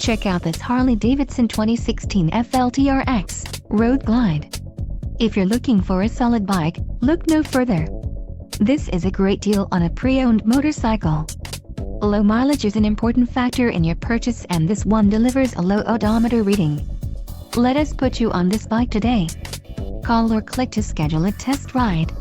Check out this Harley-Davidson 2016 FLTRX Road Glide. If you're looking for a solid bike, look no further. This is a great deal on a pre-owned motorcycle. Low mileage is an important factor in your purchase, and this one delivers a low odometer reading. Let us put you on this bike today. Call or click to schedule a test ride.